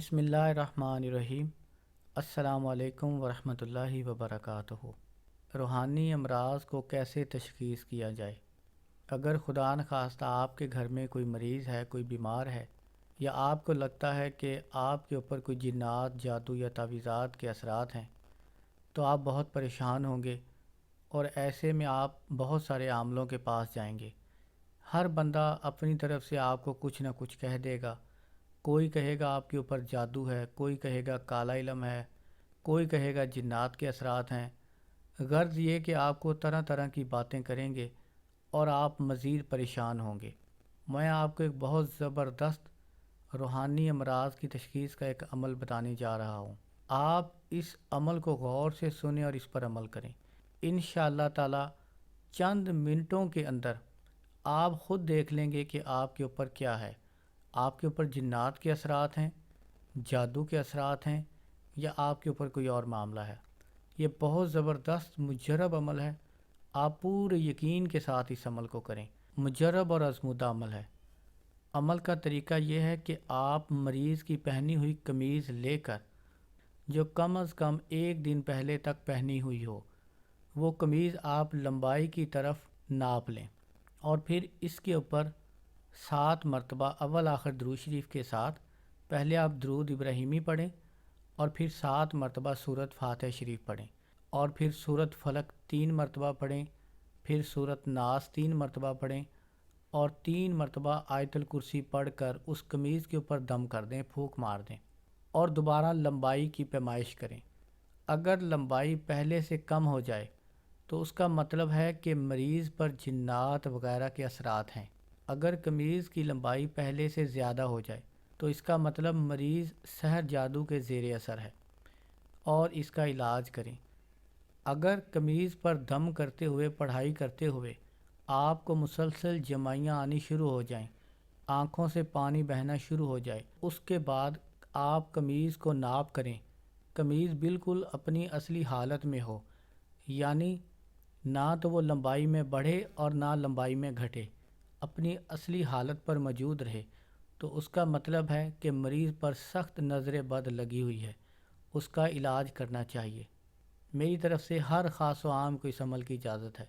بسم اللہ الرحمن الرحیم۔ السلام علیکم ورحمۃ اللہ وبرکاتہ۔ روحانی امراض کو کیسے تشخیص کیا جائے؟ اگر خدا نخواستہ آپ کے گھر میں کوئی مریض ہے، کوئی بیمار ہے، یا آپ کو لگتا ہے کہ آپ کے اوپر کوئی جنات، جادو یا تعویذات کے اثرات ہیں، تو آپ بہت پریشان ہوں گے، اور ایسے میں آپ بہت سارے عاملوں کے پاس جائیں گے۔ ہر بندہ اپنی طرف سے آپ کو کچھ نہ کچھ کہہ دے گا۔ کوئی کہے گا آپ کے اوپر جادو ہے، کوئی کہے گا کالا علم ہے، کوئی کہے گا جنات کے اثرات ہیں۔ غرض یہ کہ آپ کو طرح طرح کی باتیں کریں گے اور آپ مزید پریشان ہوں گے۔ میں آپ کو ایک بہت زبردست روحانی امراض کی تشخیص کا ایک عمل بتانے جا رہا ہوں۔ آپ اس عمل کو غور سے سنیں اور اس پر عمل کریں۔ انشاءاللہ تعالی چند منٹوں کے اندر آپ خود دیکھ لیں گے کہ آپ کے اوپر کیا ہے۔ آپ کے اوپر جنات کے اثرات ہیں، جادو کے اثرات ہیں، یا آپ کے اوپر کوئی اور معاملہ ہے۔ یہ بہت زبردست مجرب عمل ہے۔ آپ پورے یقین کے ساتھ اس عمل کو کریں۔ مجرب اور آزمودہ عمل ہے۔ عمل کا طریقہ یہ ہے کہ آپ مریض کی پہنی ہوئی قمیض لے کر، جو کم از کم ایک دن پہلے تک پہنی ہوئی ہو، وہ قمیض آپ لمبائی کی طرف ناپ لیں، اور پھر اس کے اوپر 7 مرتبہ اول آخر درود شریف کے ساتھ پہلے آپ درود ابراہیمی پڑھیں، اور پھر 7 مرتبہ سورۃ فاتحہ شریف پڑھیں، اور پھر سورۃ فلق 3 مرتبہ پڑھیں، پھر سورۃ ناس 3 مرتبہ پڑھیں، اور 3 مرتبہ آیت الکرسی پڑھ کر اس قمیض کے اوپر دم کر دیں، پھونک مار دیں، اور دوبارہ لمبائی کی پیمائش کریں۔ اگر لمبائی پہلے سے کم ہو جائے تو اس کا مطلب ہے کہ مریض پر جنات وغیرہ کے اثرات ہیں۔ اگر قمیض کی لمبائی پہلے سے زیادہ ہو جائے تو اس کا مطلب مریض سحر جادو کے زیر اثر ہے، اور اس کا علاج کریں۔ اگر قمیض پر دم کرتے ہوئے، پڑھائی کرتے ہوئے آپ کو مسلسل جمائیاں آنی شروع ہو جائیں، آنکھوں سے پانی بہنا شروع ہو جائے، اس کے بعد آپ قمیض کو ناپ کریں۔ قمیض بالکل اپنی اصلی حالت میں ہو، یعنی نہ تو وہ لمبائی میں بڑھے اور نہ لمبائی میں گھٹے، اپنی اصلی حالت پر موجود رہے، تو اس کا مطلب ہے کہ مریض پر سخت نظر بد لگی ہوئی ہے، اس کا علاج کرنا چاہیے۔ میری طرف سے ہر خاص و عام کو اس عمل کی اجازت ہے۔